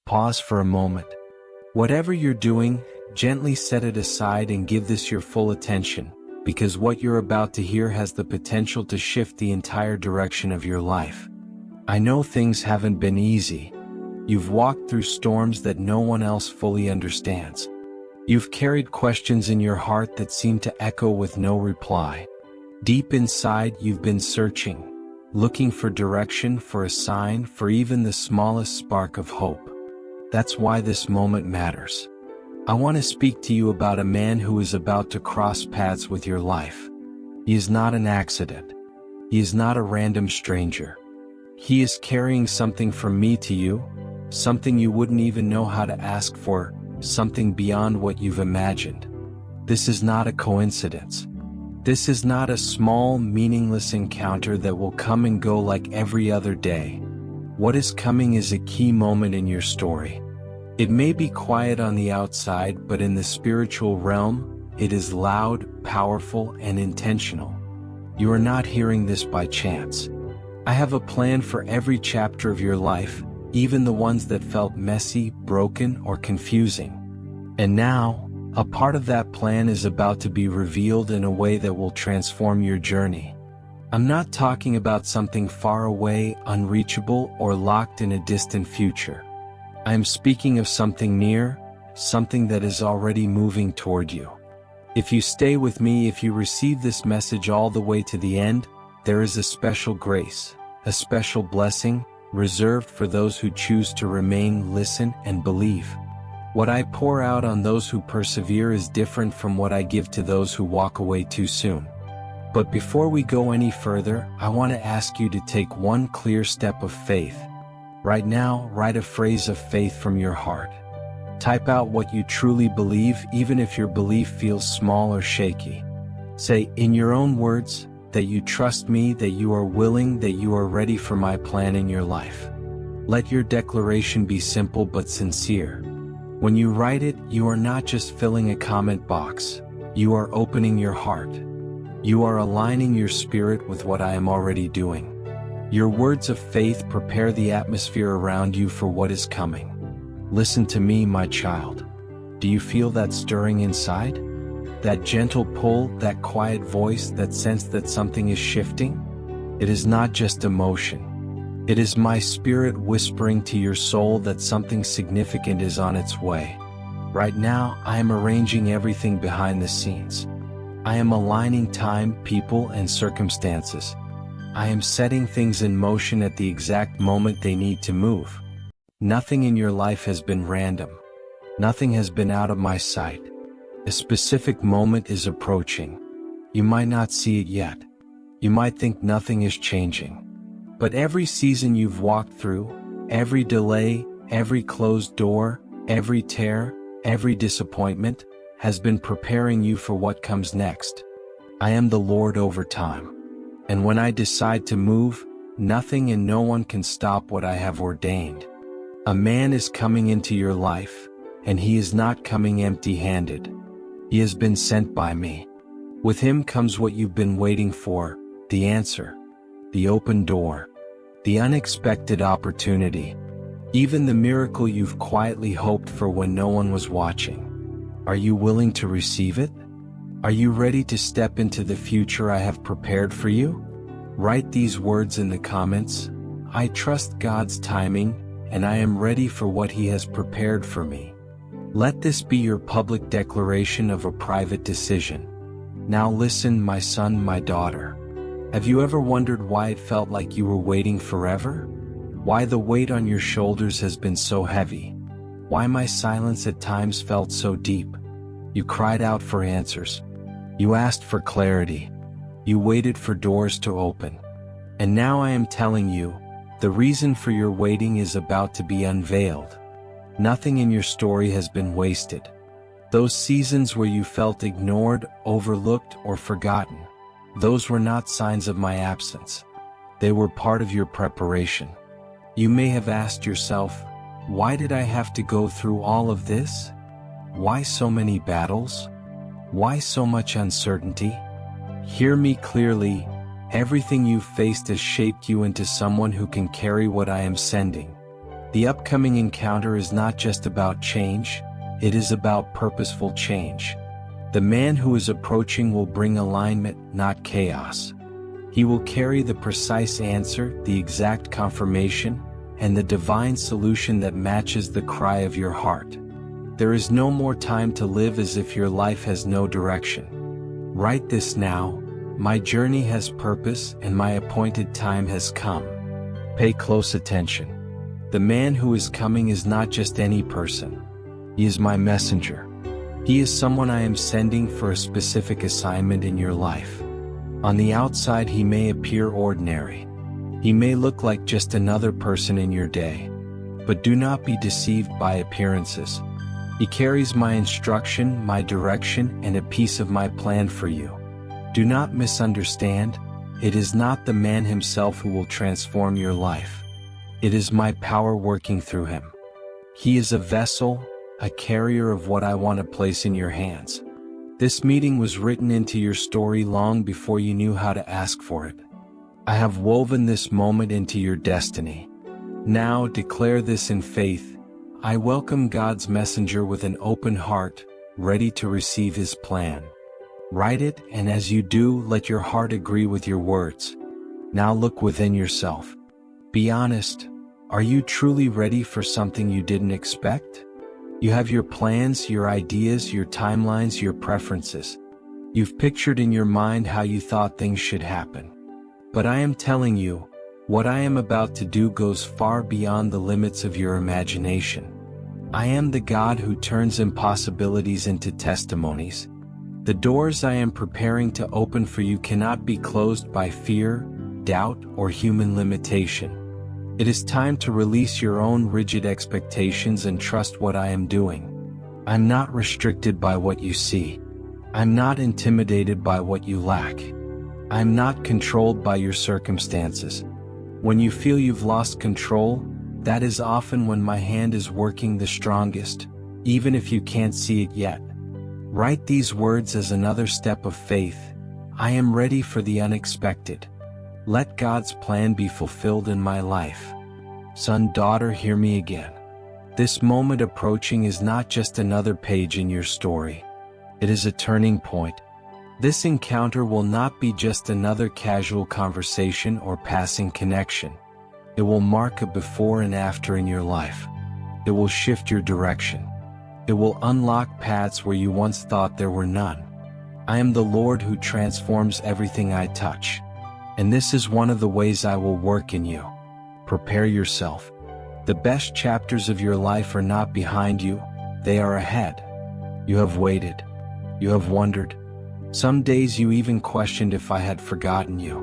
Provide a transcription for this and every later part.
Pause for a moment. Whatever you're doing, gently set it aside and give this your full attention, because what you're about to hear has the potential to shift the entire direction of your life. I know things haven't been easy. You've walked through storms that no one else fully understands. You've carried questions in your heart that seem to echo with no reply. Deep inside, you've been searching, looking for direction, for a sign, for even the smallest spark of hope. That's why this moment matters. I want to speak to you about a man who is about to cross paths with your life. He is not an accident. He is not a random stranger. He is carrying something from me to you, something you wouldn't even know how to ask for, something beyond what you've imagined. This is not a coincidence. This is not a small, meaningless encounter that will come and go like every other day. What is coming is a key moment in your story. It may be quiet on the outside, but in the spiritual realm, it is loud, powerful, and intentional. You are not hearing this by chance. I have a plan for every chapter of your life, even the ones that felt messy, broken, or confusing. And now, a part of that plan is about to be revealed in a way that will transform your journey. I'm not talking about something far away, unreachable, or locked in a distant future. I am speaking of something near, something that is already moving toward you. If you stay with me, if you receive this message all the way to the end, there is a special grace, a special blessing, reserved for those who choose to remain, listen, and believe. What I pour out on those who persevere is different from what I give to those who walk away too soon. But before we go any further, I want to ask you to take one clear step of faith. Right now, write a phrase of faith from your heart. Type out what you truly believe, even if your belief feels small or shaky. Say, in your own words, that you trust me, that you are willing, that you are ready for my plan in your life. Let your declaration be simple but sincere. When you write it, you are not just filling a comment box. You are opening your heart. You are aligning your spirit with what I am already doing. Your words of faith prepare the atmosphere around you for what is coming. Listen to me, my child. Do you feel that stirring inside? That gentle pull, that quiet voice, that sense that something is shifting? It is not just emotion. It is my spirit whispering to your soul that something significant is on its way. Right now, I am arranging everything behind the scenes. I am aligning time, people, and circumstances. I am setting things in motion at the exact moment they need to move. Nothing in your life has been random. Nothing has been out of my sight. A specific moment is approaching. You might not see it yet. You might think nothing is changing. But every season you've walked through, every delay, every closed door, every tear, every disappointment, has been preparing you for what comes next. I am the Lord over time. And when I decide to move, nothing and no one can stop what I have ordained. A man is coming into your life, and he is not coming empty-handed. He has been sent by me. With him comes what you've been waiting for, the answer, the open door, the unexpected opportunity, even the miracle you've quietly hoped for when no one was watching. Are you willing to receive it? Are you ready to step into the future I have prepared for you? Write these words in the comments. I trust God's timing, and I am ready for what He has prepared for me. Let this be your public declaration of a private decision. Now listen, my son, my daughter. Have you ever wondered why it felt like you were waiting forever? Why the weight on your shoulders has been so heavy? Why my silence at times felt so deep? You cried out for answers. You asked for clarity. You waited for doors to open. And now I am telling you, the reason for your waiting is about to be unveiled. Nothing in your story has been wasted. Those seasons where you felt ignored, overlooked, or forgotten, those were not signs of my absence. They were part of your preparation. You may have asked yourself, why did I have to go through all of this? Why so many battles? Why so much uncertainty? Hear me clearly. Everything you've faced has shaped you into someone who can carry what I am sending. The upcoming encounter is not just about change, it is about purposeful change. The man who is approaching will bring alignment, not chaos. He will carry the precise answer, the exact confirmation, and the divine solution that matches the cry of your heart. There is no more time to live as if your life has no direction. Write this now: my journey has purpose and my appointed time has come. Pay close attention. The man who is coming is not just any person. He is my messenger. He is someone I am sending for a specific assignment in your life. On the outside he may appear ordinary. He may look like just another person in your day. But do not be deceived by appearances. He carries my instruction, my direction, and a piece of my plan for you. Do not misunderstand. It is not the man himself who will transform your life. It is my power working through him. He is a vessel, a carrier of what I want to place in your hands. This meeting was written into your story long before you knew how to ask for it. I have woven this moment into your destiny. Now declare this in faith: I welcome God's messenger with an open heart, ready to receive his plan. Write it, and as you do, let your heart agree with your words. Now look within yourself. Be honest. Are you truly ready for something you didn't expect? You have your plans, your ideas, your timelines, your preferences. You've pictured in your mind how you thought things should happen. But I am telling you, what I am about to do goes far beyond the limits of your imagination. I am the God who turns impossibilities into testimonies. The doors I am preparing to open for you cannot be closed by fear, doubt, or human limitation. It is time to release your own rigid expectations and trust what I am doing. I'm not restricted by what you see. I'm not intimidated by what you lack. I'm not controlled by your circumstances. When you feel you've lost control, that is often when my hand is working the strongest, even if you can't see it yet. Write these words as another step of faith: I am ready for the unexpected. Let God's plan be fulfilled in my life. Son, daughter, hear me again. This moment approaching is not just another page in your story. It is a turning point. This encounter will not be just another casual conversation or passing connection. It will mark a before and after in your life. It will shift your direction. It will unlock paths where you once thought there were none. I am the Lord who transforms everything I touch. And this is one of the ways I will work in you. Prepare yourself. The best chapters of your life are not behind you, they are ahead. You have waited. You have wondered. Some days you even questioned if I had forgotten you.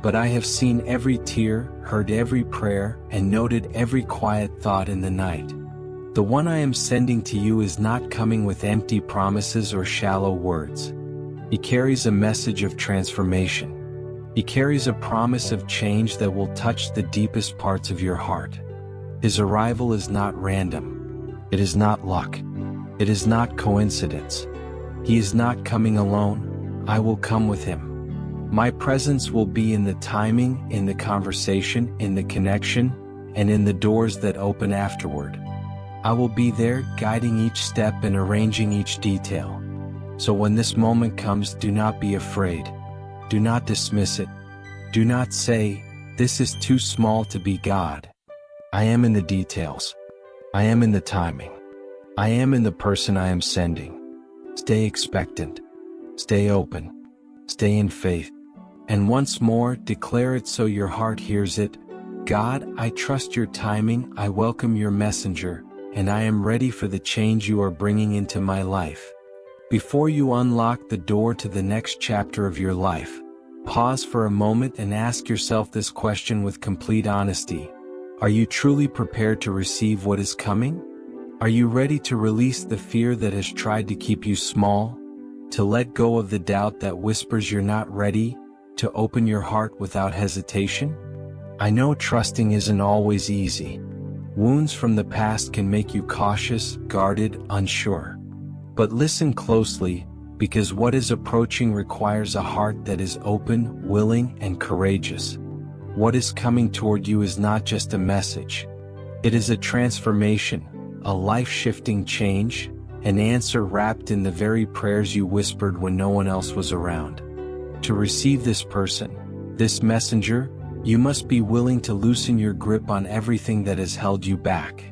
But I have seen every tear, heard every prayer, and noted every quiet thought in the night. The one I am sending to you is not coming with empty promises or shallow words. He carries a message of transformation. He carries a promise of change that will touch the deepest parts of your heart. His arrival is not random. It is not luck. It is not coincidence. He is not coming alone. I will come with him. My presence will be in the timing, in the conversation, in the connection, and in the doors that open afterward. I will be there, guiding each step and arranging each detail. So when this moment comes, do not be afraid. Do not dismiss it. Do not say, "This is too small to be God." I am in the details. I am in the timing. I am in the person I am sending. Stay expectant. Stay open. Stay in faith. And once more, declare it so your heart hears it. God, I trust your timing, I welcome your messenger, and I am ready for the change you are bringing into my life. Before you unlock the door to the next chapter of your life, pause for a moment and ask yourself this question with complete honesty. Are you truly prepared to receive what is coming? Are you ready to release the fear that has tried to keep you small? To let go of the doubt that whispers you're not ready? To open your heart without hesitation? I know trusting isn't always easy. Wounds from the past can make you cautious, guarded, unsure. But listen closely, because what is approaching requires a heart that is open, willing, and courageous. What is coming toward you is not just a message. It is a transformation, a life-shifting change, an answer wrapped in the very prayers you whispered when no one else was around. To receive this person, this messenger, you must be willing to loosen your grip on everything that has held you back.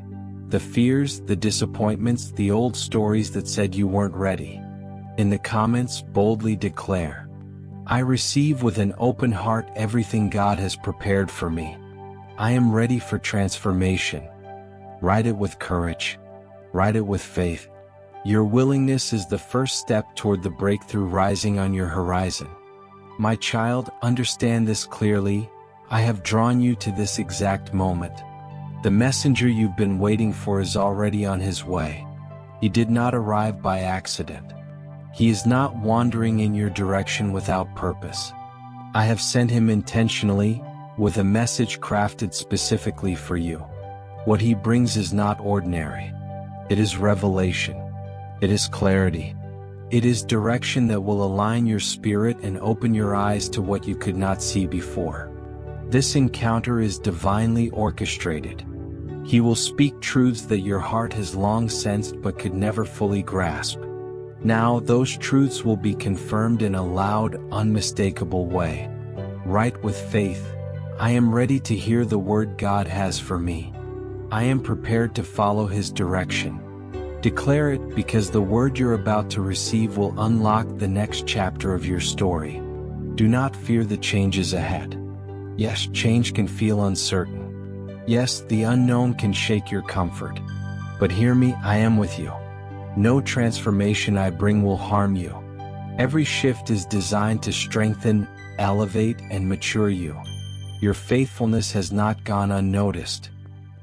The fears, the disappointments, the old stories that said you weren't ready. In the comments, boldly declare, "I receive with an open heart everything God has prepared for me. I am ready for transformation." Write it with courage. Write it with faith. Your willingness is the first step toward the breakthrough rising on your horizon. My child, understand this clearly. I have drawn you to this exact moment. The messenger you've been waiting for is already on his way. He did not arrive by accident. He is not wandering in your direction without purpose. I have sent him intentionally, with a message crafted specifically for you. What he brings is not ordinary. It is revelation. It is clarity. It is direction that will align your spirit and open your eyes to what you could not see before. This encounter is divinely orchestrated. He will speak truths that your heart has long sensed but could never fully grasp. Now those truths will be confirmed in a loud, unmistakable way. Write with faith, "I am ready to hear the word God has for me. I am prepared to follow his direction." Declare it, because the word you're about to receive will unlock the next chapter of your story. Do not fear the changes ahead. Yes, change can feel uncertain. Yes, the unknown can shake your comfort. But hear me, I am with you. No transformation I bring will harm you. Every shift is designed to strengthen, elevate, and mature you. Your faithfulness has not gone unnoticed.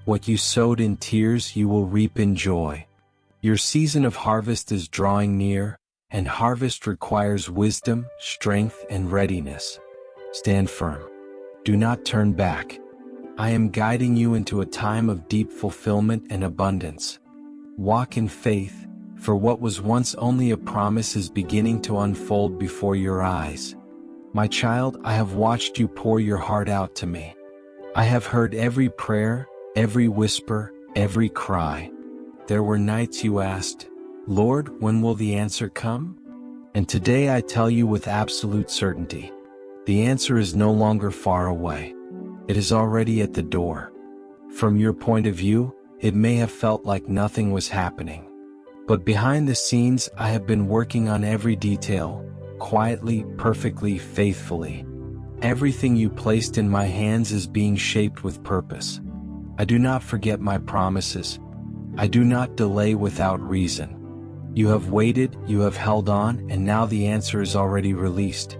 What you sowed in tears, you will reap in joy. Your season of harvest is drawing near, and harvest requires wisdom, strength, and readiness. Stand firm. Do not turn back. I am guiding you into a time of deep fulfillment and abundance. Walk in faith, for what was once only a promise is beginning to unfold before your eyes. My child, I have watched you pour your heart out to me. I have heard every prayer, every whisper, every cry. There were nights you asked, "Lord, when will the answer come?" And today I tell you with absolute certainty, the answer is no longer far away. It is already at the door. From your point of view, it may have felt like nothing was happening. But behind the scenes, I have been working on every detail, quietly, perfectly, faithfully. Everything you placed in my hands is being shaped with purpose. I do not forget my promises. I do not delay without reason. You have waited, you have held on, and now the answer is already released.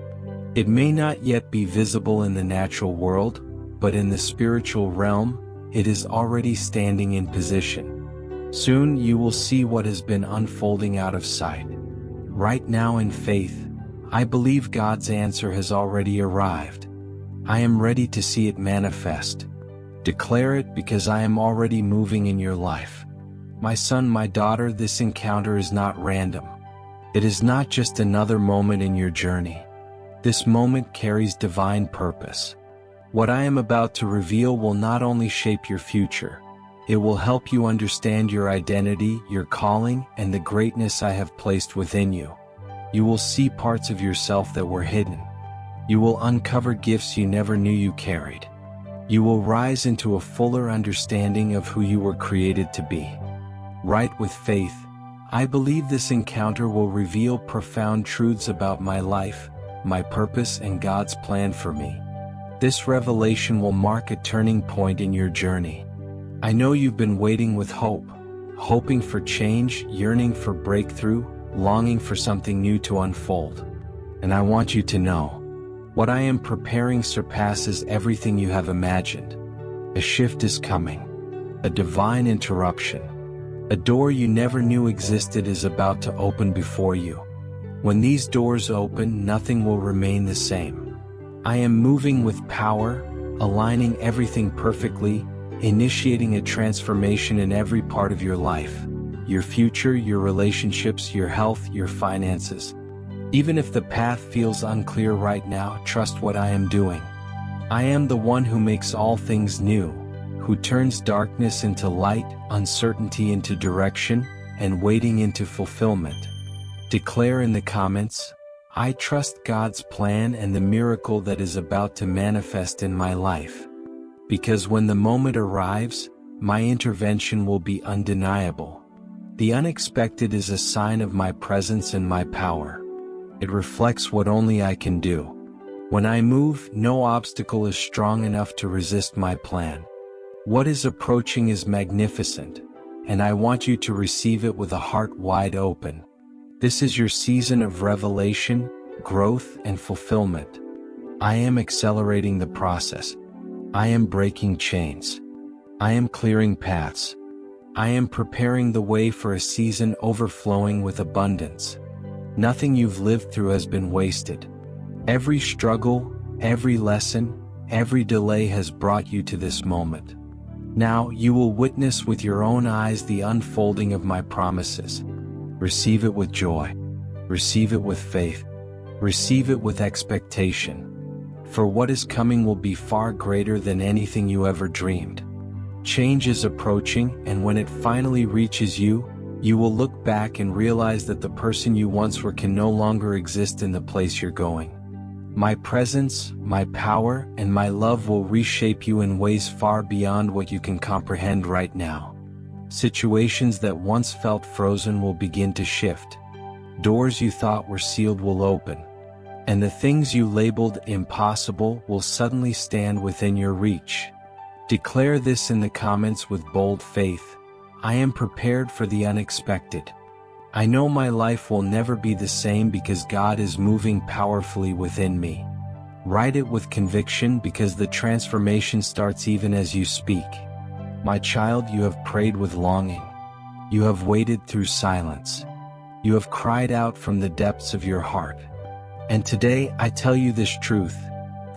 It may not yet be visible in the natural world, but in the spiritual realm, it is already standing in position. Soon you will see what has been unfolding out of sight. Right now in faith, I believe God's answer has already arrived. I am ready to see it manifest. Declare it, because I am already moving in your life. My son, my daughter, this encounter is not random. It is not just another moment in your journey. This moment carries divine purpose. What I am about to reveal will not only shape your future, it will help you understand your identity, your calling, and the greatness I have placed within you. You will see parts of yourself that were hidden. You will uncover gifts you never knew you carried. You will rise into a fuller understanding of who you were created to be. Write with faith, I believe this encounter will reveal profound truths about my life, my purpose, and God's plan for me. This revelation will mark a turning point in your journey. I know you've been waiting with hope, hoping for change, yearning for breakthrough, longing for something new to unfold. And I want you to know, what I am preparing surpasses everything you have imagined. A shift is coming. A divine interruption. A door you never knew existed is about to open before you. When these doors open, nothing will remain the same. I am moving with power, aligning everything perfectly, initiating a transformation in every part of your life. Your future, your relationships, your health, your finances. Even if the path feels unclear right now, trust what I am doing. I am the one who makes all things new, who turns darkness into light, uncertainty into direction, and waiting into fulfillment. Declare in the comments, "I trust God's plan and the miracle that is about to manifest in my life." Because when the moment arrives, my intervention will be undeniable. The unexpected is a sign of my presence and my power. It reflects what only I can do. When I move, no obstacle is strong enough to resist my plan. What is approaching is magnificent, and I want you to receive it with a heart wide open. This is your season of revelation, growth, and fulfillment. I am accelerating the process. I am breaking chains. I am clearing paths. I am preparing the way for a season overflowing with abundance. Nothing you've lived through has been wasted. Every struggle, every lesson, every delay has brought you to this moment. Now you will witness with your own eyes the unfolding of my promises. Receive it with joy. Receive it with faith. Receive it with expectation. For what is coming will be far greater than anything you ever dreamed. Change is approaching, and when it finally reaches you, you will look back and realize that the person you once were can no longer exist in the place you're going. My presence, my power, and my love will reshape you in ways far beyond what you can comprehend right now. Situations that once felt frozen will begin to shift. Doors you thought were sealed will open. And the things you labeled impossible will suddenly stand within your reach. Declare this in the comments with bold faith. I am prepared for the unexpected. I know my life will never be the same because God is moving powerfully within me. Write it with conviction because the transformation starts even as you speak. My child, you have prayed with longing. You have waited through silence. You have cried out from the depths of your heart. And today I tell you this truth.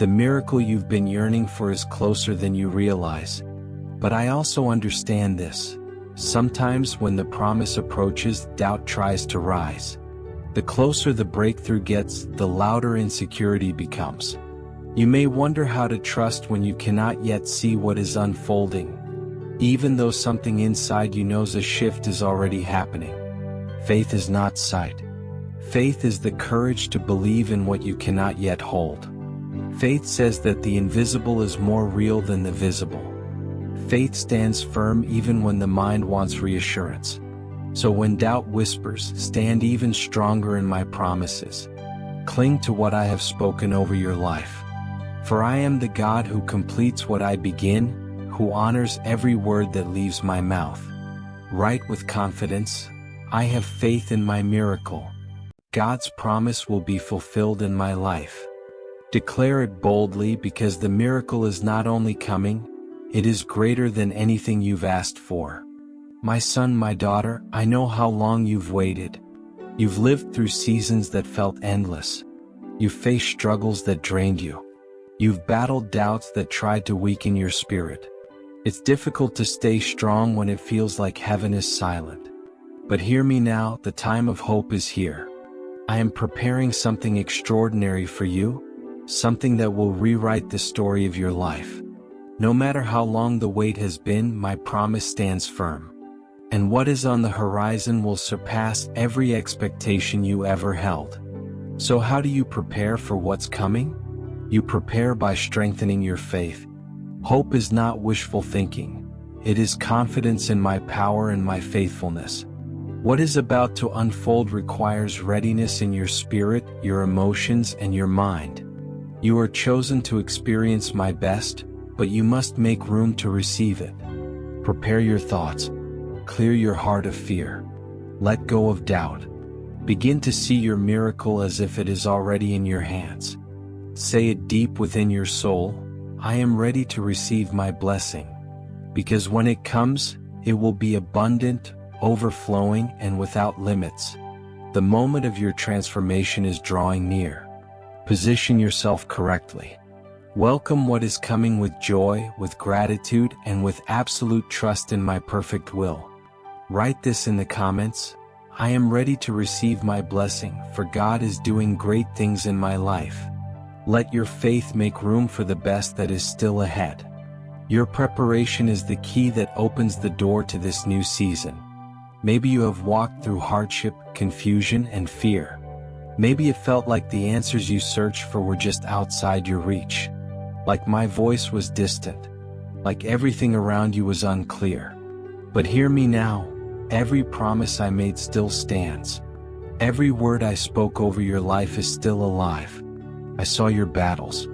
The miracle you've been yearning for is closer than you realize. But I also understand this. Sometimes when the promise approaches, doubt tries to rise. The closer the breakthrough gets, the louder insecurity becomes. You may wonder how to trust when you cannot yet see what is unfolding, even though something inside you knows a shift is already happening. Faith is not sight. Faith is the courage to believe in what you cannot yet hold. Faith says that the invisible is more real than the visible. Faith stands firm even when the mind wants reassurance. So when doubt whispers, stand even stronger in my promises. Cling to what I have spoken over your life. For I am the God who completes what I begin, who honors every word that leaves my mouth. Write with confidence, I have faith in my miracle. God's promise will be fulfilled in my life. Declare it boldly because the miracle is not only coming, it is greater than anything you've asked for. My son, my daughter, I know how long you've waited. You've lived through seasons that felt endless. You've faced struggles that drained you. You've battled doubts that tried to weaken your spirit. It's difficult to stay strong when it feels like heaven is silent. But hear me now, the time of hope is here. I am preparing something extraordinary for you, something that will rewrite the story of your life. No matter how long the wait has been, my promise stands firm. And what is on the horizon will surpass every expectation you ever held. So how do you prepare for what's coming? You prepare by strengthening your faith. Hope is not wishful thinking. It is confidence in my power and my faithfulness. What is about to unfold requires readiness in your spirit, your emotions, and your mind. You are chosen to experience my best, but you must make room to receive it. Prepare your thoughts. Clear your heart of fear. Let go of doubt. Begin to see your miracle as if it is already in your hands. Say it deep within your soul, I am ready to receive my blessing. Because when it comes, it will be abundant, overflowing, and without limits. The moment of your transformation is drawing near. Position yourself correctly. Welcome what is coming with joy, with gratitude, and with absolute trust in my perfect will. Write this in the comments. I am ready to receive my blessing, for God is doing great things in my life. Let your faith make room for the best that is still ahead. Your preparation is the key that opens the door to this new season. Maybe you have walked through hardship, confusion, and fear. Maybe it felt like the answers you searched for were just outside your reach. Like my voice was distant. Like everything around you was unclear. But hear me now, every promise I made still stands. Every word I spoke over your life is still alive. I saw your battles.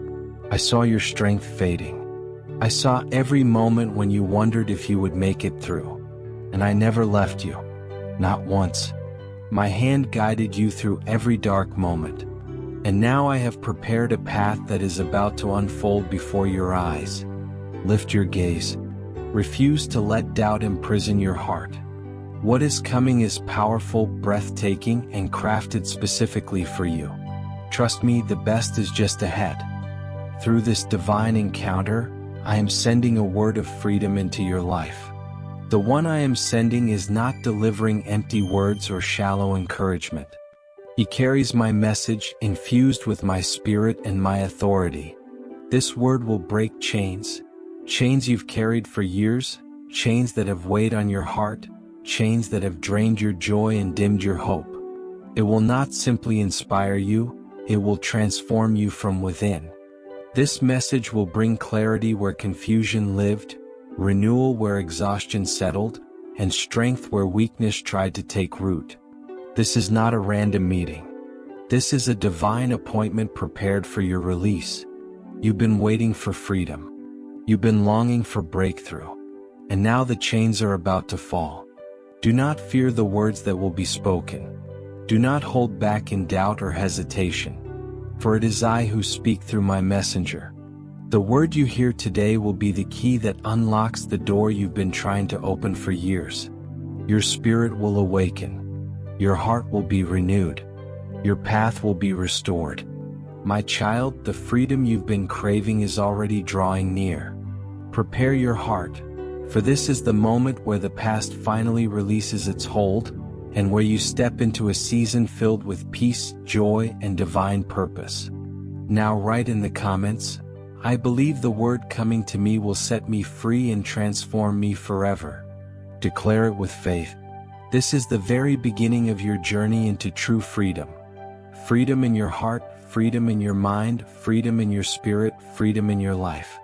I saw your strength fading. I saw every moment when you wondered if you would make it through. And I never left you. Not once. My hand guided you through every dark moment. And now I have prepared a path that is about to unfold before your eyes. Lift your gaze. Refuse to let doubt imprison your heart. What is coming is powerful, breathtaking, and crafted specifically for you. Trust me, the best is just ahead. Through this divine encounter, I am sending a word of freedom into your life. The one I am sending is not delivering empty words or shallow encouragement. He carries my message infused with my spirit and my authority. This word will break chains. Chains you've carried for years, chains that have weighed on your heart, chains that have drained your joy and dimmed your hope. It will not simply inspire you, it will transform you from within. This message will bring clarity where confusion lived, renewal where exhaustion settled, and strength where weakness tried to take root. This is not a random meeting. This is a divine appointment prepared for your release. You've been waiting for freedom. You've been longing for breakthrough. And now the chains are about to fall. Do not fear the words that will be spoken. Do not hold back in doubt or hesitation. For it is I who speak through my messenger. The word you hear today will be the key that unlocks the door you've been trying to open for years. Your spirit will awaken. Your heart will be renewed. Your path will be restored. My child, the freedom you've been craving is already drawing near. Prepare your heart, for this is the moment where the past finally releases its hold, and where you step into a season filled with peace, joy, and divine purpose. Now write in the comments, I believe the word coming to me will set me free and transform me forever. Declare it with faith. This is the very beginning of your journey into true freedom. Freedom in your heart, freedom in your mind, freedom in your spirit, freedom in your life.